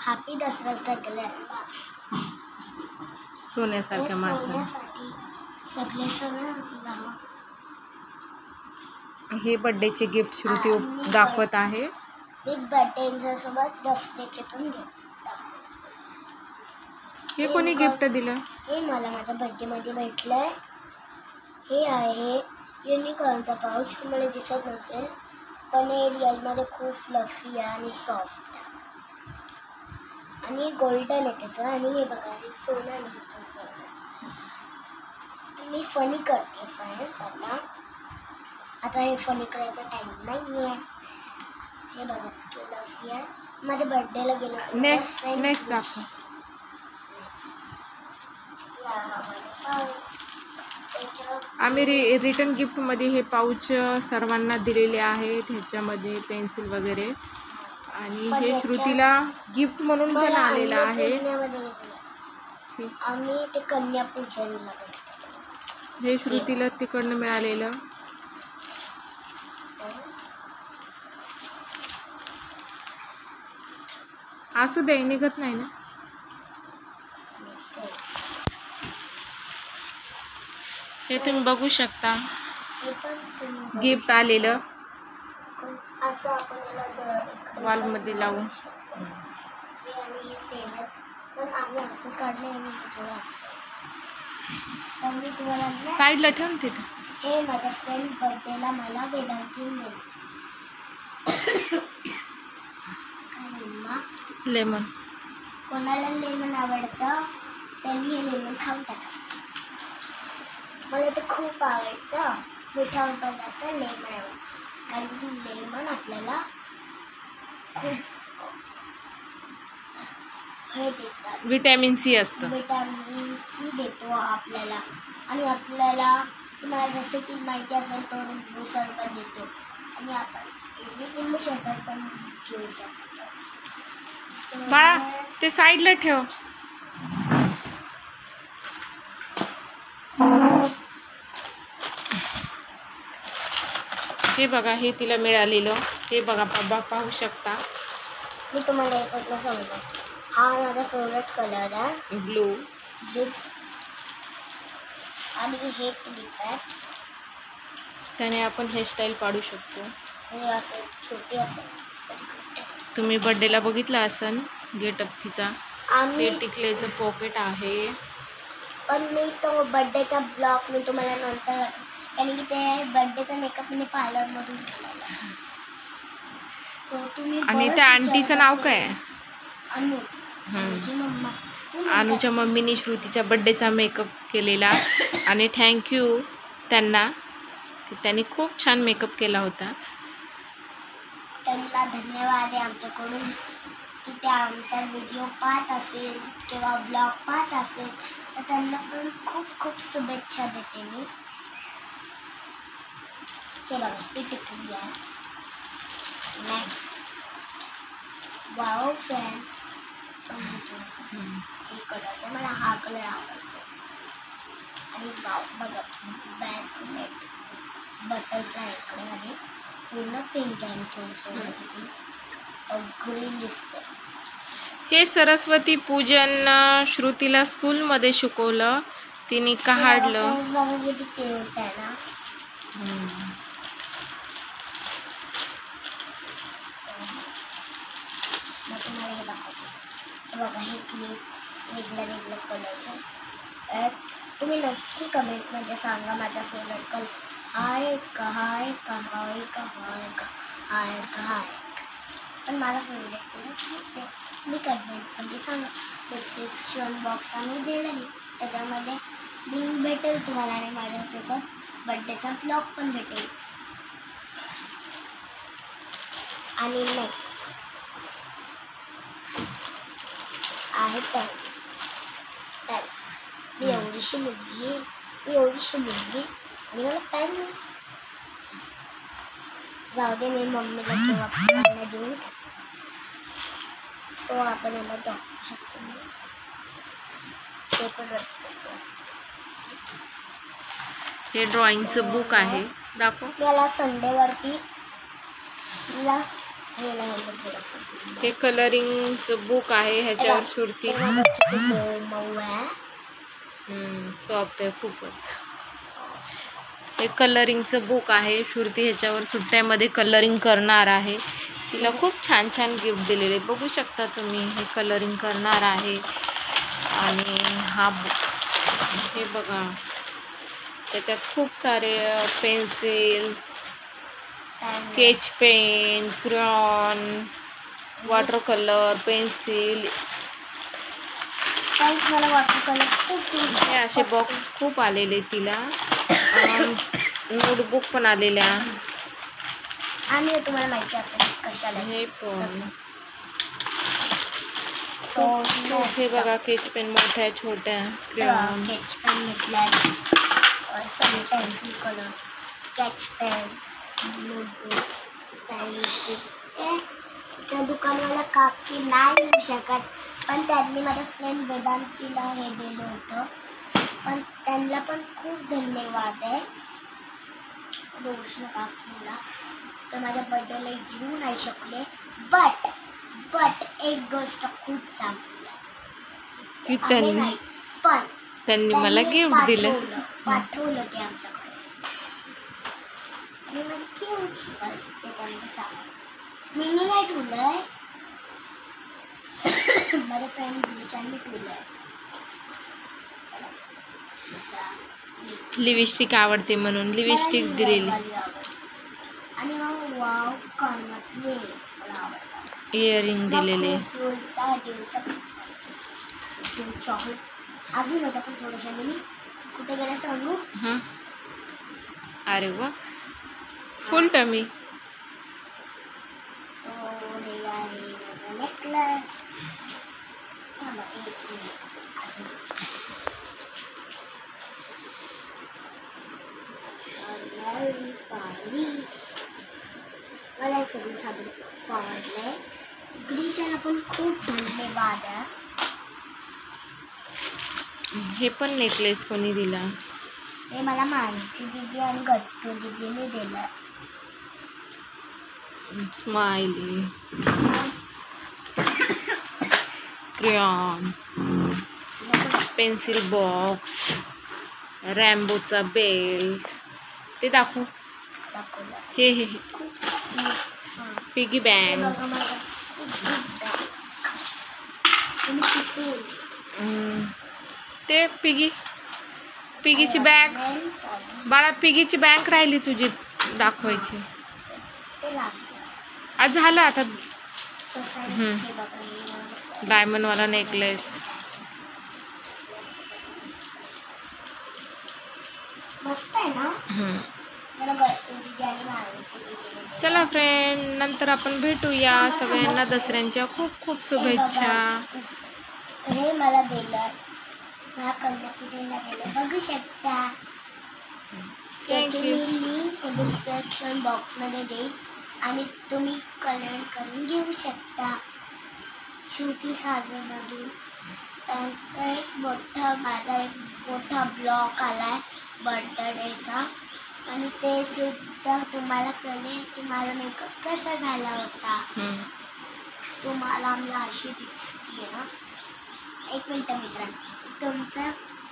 Happy Dussehra सगळ्यांना. सोन्यासारख्या माणसाला सगळे सोनं. हे बर्थडेचे गिफ्ट श्रुती दाखवत आहे. एक बर्थडे सोबत दसऱ्याचे पण गिफ्ट. हे कोणी गिफ्ट दिलं? हे मला माझ्या बर्थडे मध्ये भेटलंय. हे आहे युनिकॉर्नचा पाऊच. तुम्हाला दिसत नसेल पण हे रिअलमध्ये खूप फ्लफी आहे आणि सॉफ्ट आणि गोल्डन आहे त्याचं. आणि हे बघा हे सोनं नाही मी फनी करते फ्रेंड्स. आता हे फनी करायचा टाइम नाही आहे. हे बघा फ्लफी आहे. माझ्या बर्थडेला गेलो. नेक्स्ट दाखव. आम्ही रिटर्न गिफ्टमध्ये हे पाऊच सर्वांना दिलेले आहेत. ह्याच्यामध्ये पेन्सिल वगैरे. आणि हे श्रुतीला गिफ्ट म्हणून पण आलेलं आहे. आम्ही ते कन्या पूजनला हे श्रुतीला तिकडनं मिळालेलं. असू दे निघत नाही ना. हे तुम्ही बघू शकता गिफ्ट आलेलं वॉलमध्ये लावून. साईडला ठेवून तिथं. हे माझ्या फ्रेंड बर्थडेला मला वेदांतीने दिलं. लेमन. कोणाला लेमन आवडतं त्यांनी हे लेमन खाऊन टाका. मला तर खूप आवडतं. मिठावर पण जास्त लेमन आवडतं कारण की लेमन आपल्याला खूप हे देतात. विटॅमिन सी असतं. विटॅमिन सी देतो आपल्याला. आणि आपल्याला तुम्हाला जसं की माहिती असेल तो लिंबू सरबत देतो. आणि आपण लिंबू सरबत पण घेऊ शकतो. बाळा ते साईडला ठेव. हे बघा हे तिला मिळालेलं. हे बघा बाबा पाहू शकता. मी तुम्हाला याच्यातलं सांगतो. हा माझा फेवरेट कलर आहे ब्लू. आणि हे क्लिप आहे. त्याने आपण हेअरस्टाईल पाडू शकतो. हे असं छोटी असेल. तुम्ही बर्थडेला बघितला असेल गेटअप तिचा. आम्ही हे टिकलेचं पॉकेट आहे. पण मी तो बर्थडेचा ब्लॉग मी तुम्हाला नंतर कारण की ते बर्थडेचा मेकअप मी पार्लरमधून केलेला. सो तुम्ही. आणि त्या आंटीचं नाव काय? अनु. मम्मा. अनुच्या मम्मीने श्रुतीच्या बर्थडेचा मेकअप केलेला. आणि थँक्यू त्यांना की त्यांनी खूप छान मेकअप केला होता. त्यांना धन्यवाद आहे आमच्याकडून की ते आमचा व्हिडिओ पाहत असेल किंवा ब्लॉग पाहत असेल तर त्यांना पण खूप खूप शुभेच्छा देते मी. हे बघा ही टिकली आहे. नेक्स्ट वाव फ्रेंड्स एक कलरचा मला हा कलर आवडतो. आणि वाव बघा ब्रेसलेट बटरफ्लाय इकडे आहे. पूर्ण पिंक आहे. थोडंसं ग्रीन दिसतं. हे सरस्वती पूजन श्रुतीला स्कूलमध्ये शिकवलं. तिने काढलं. बघा किती क्यूट आहे ना. तुम्हाला हे दाखवतो. बघा हे क्लिप्स वेगळ्या कलरचे. तुम्ही नक्की कमेंटमध्ये सांगा माझा फेवरेट कलर हाय का हाय का हाय का हाय का हाय का हाय. पण माझा फेवरेट कलर हेच आहे. मी कमेंटमध्ये सांगा. डिस्क्रिप्शन बॉक्स आम्ही दिलं आहे त्याच्यामध्ये लिंक भेटेल तुम्हाला. आणि माझ्या त्याचा बर्थडेचा ब्लॉग पण भेटेल. आणि नेक्स्ट आहे पेन. मी एवढीशी मुलगी आणि मला पेन नाही. जाऊ दे मी मम्मीला किंवा पप्पांना देऊ. सो आपण याला दाखवू शकतो. ते पण रचू शकतो. हे ड्रॉइंगचं बुक आहे. दाखव. मला संडेवरती मला हे राहिलं थोडंसं. हे कलरिंगचं बुक आहे. ह्याच्यावर श्रुती मऊ आहे. सॉफ्ट आहे खूपच. हे कलरिंगचं बुक आहे. श्रुती ह्याच्यावर सुट्ट्यामध्ये कलरिंग करणार आहे. तिला खूप छान छान गिफ्ट दिलेले बघू शकता तुम्ही. हे कलरिंग करणार आहे. आणि हा बुक हे बघा, त्याच्यात खूप सारे pencil, sketch pen, crayon, water colour, pencil, मला वॉटर कलर खूप हे असे बॉक्स खूप आलेले तिला. नोटबुक पण आलेल्या. आणि तुम्हाला माहिती असेल कशाला हे पण तो हे बघा, स्केच पेन मोठ्या छोट्या, क्रेयॉन, स्केच पेन म्हटल्या, सगळे pencil colour, sketch pens, notebook, pencil. त्या दुकानवाला काकी नाही येऊ शकत, पण त्यांनी माझ्या फ्रेंड वेदांतीला हे दिलं होतं. पण त्यांना पण खूप धन्यवाद आहे रोशन काकीला. तर माझ्या बर्थडेला येऊ नाही शकले. बट एक गोष्ट खूप चांगली आहे. नाही पण त्यांनी मला गिफ्ट दिलं, पाठवलं ते आमच्याकडे. आणि माझी क्यूटची पर्स त्याच्यामध्ये सामान मी नाही ठेवलंय. माझ्या फ्रेंड दिशांनी ठेवलंय. लिपस्टिक आवडते म्हणून लिपस्टिक दिलेली. आणि मग वाव कानातले मला आवडतात. इयरिंग दिलेले. चॉकलेट अजून होता पण थोड्याशा मी कुठे गेला सांगू. अरे वा, फुल टमी. सो हे आहे माझा नेकलेस. थांबा एक मिनिट. मला हे सगळं साधं आवडलंय. ग्रीशाला पण खूप धन्यवाद आहे. हे पण नेकलेस कोणी दिला? हे मला मानसी दिदी आणि गट्टू दिदीने दिलं. स्माइली, क्रेयॉन, पेन्सिल बॉक्स, रॅम्बोचा बेल्ट. ते दाखवू. हे हे पिगी बँक. ते पिगीची बॅग. बाळा, पिगीची बँक राहिली तुझी दाखवायची. आज झालं आता. डायमंडवाला नेकलेस. मस्त आहे ना. चला फ्रेंड, नंतर आपण भेटूया. सगळ्यांना दसऱ्यांच्या खूप खूप शुभेच्छा. हे मला दिलं, मला कन्यापूजनला दिलं, बघू शकता. त्याची मी लिंक डिस्क्रिप्शन बॉक्समध्ये देईन आणि तुम्ही कमेंट करून घेऊ शकता. श्रुती साधवेमधून त्यांचा माझा एक मोठा ब्लॉग आलाय बर्थडेचा. आणि ते सुद्धा तुम्हाला कळेल की माझा मेकअप कसा झाला होता. तुम्हाला मला अशी दिसते ना. एक मिनटं मित्रांनो, तुमचं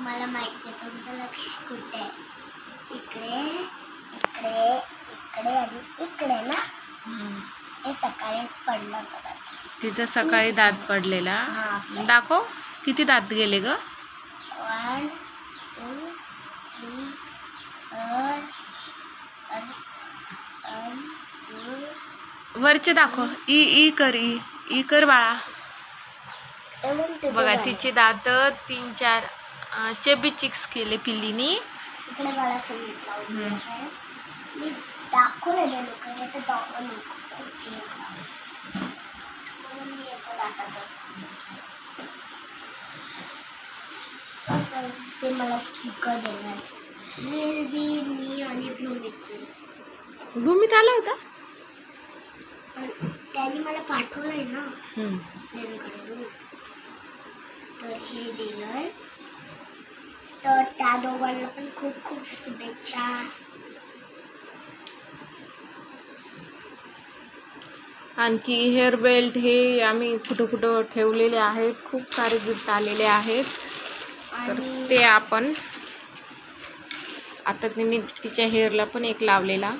मला माहिती आहे तुमचं लक्ष कुठे आहे. इकडे इकडे इकडे आणि इकडे ना. हे सकाळीच पडलं बघा. तिचा सकाळी दात पडलेला. दाखव किती दात गेले ग. 1 2 3 वरचे दाखव. ई कर, ई कर बाळा. बघा तिचे दात 3-4 चेबी चिक्स केले पिल्लीनी. इकडे मला सांगितलं मी दाखवलेले लोकांनी तर दाखवलं म्हणून मी याच्या दाताचं ते मला स्टिकर देणार. मी आणि भूमीत आला होता. त्यांनी मला पाठवलंय ना देवीकडे. तर हे दिलं. तर त्या दोघांना पण खूप खूप शुभेच्छा. आणखी हेअर बेल्ट हे आम्ही कुठं कुठं ठेवलेले आहेत. खूप सारे गिफ्ट आलेले आहेत. तर ते आपण आता तिने तिच्या हेअरला पण एक लावलेला,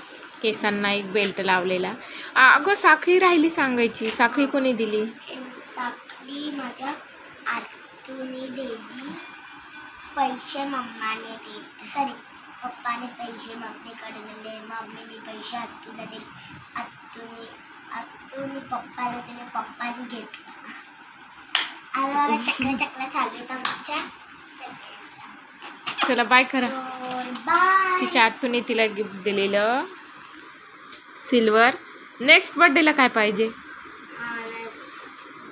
केसांना एक बेल्ट लावलेला. अगं साखळी राहिली सांगायची. साखळी कोणी दिली? साखळी माझ्या आतूने दिली. पैसे मम्माने दिले, सॉरी पप्पाने पैसे मम्मीकडे दिले, मम्मीने पैसे आतूला दिले, आतूने पप्पाला दिले, पप्पाने घेतलं. आता मला चक्र चालू येतं माझ्या. चला बाय करा. बाय. तिच्या आतूने तिला गिफ्ट दिलेलं सिल्वर. नेक्स्ट बर्थडेला काय पाहिजे?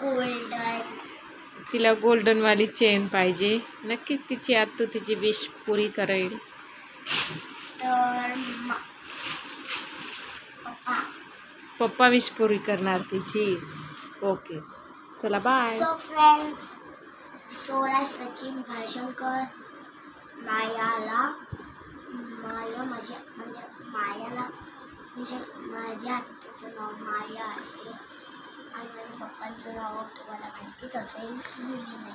गोल्डन. तिला गोल्डनवाली चेन पाहिजे. नक्कीच तिची आतू तिची विश पुरी करेल. तर पप्पा विश पुरी करणार तिची. ओके चला बाय. सो फ्रेंड्स, सोरा सचिन भाषणकर मायाला माझ्या आत्याचं नाव माया आहे आणि माझ्या पप्पांचं नाव तुम्हाला माहितीच असेल, मिली नाही.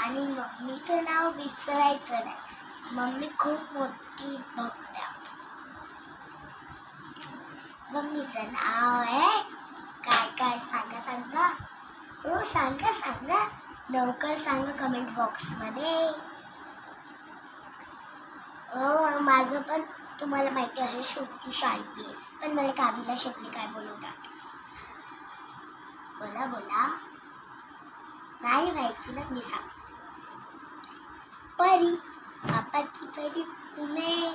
आणि मम्मीचं नाव विसरायचं नाही. मम्मी खूप मोठी भक्त आहे. मम्मीचं नाव आहे काय सांगा हो, सांगा लवकर सांगा कमेंट बॉक्समध्ये. माझं पण तुम्हाला माहिती असेल छोटी शाळी आहे, पण मला कावीला शेकली काय बोलवतात. बोला नाही माहिती ना, मी सांग. परी पापा की परी तुम्हें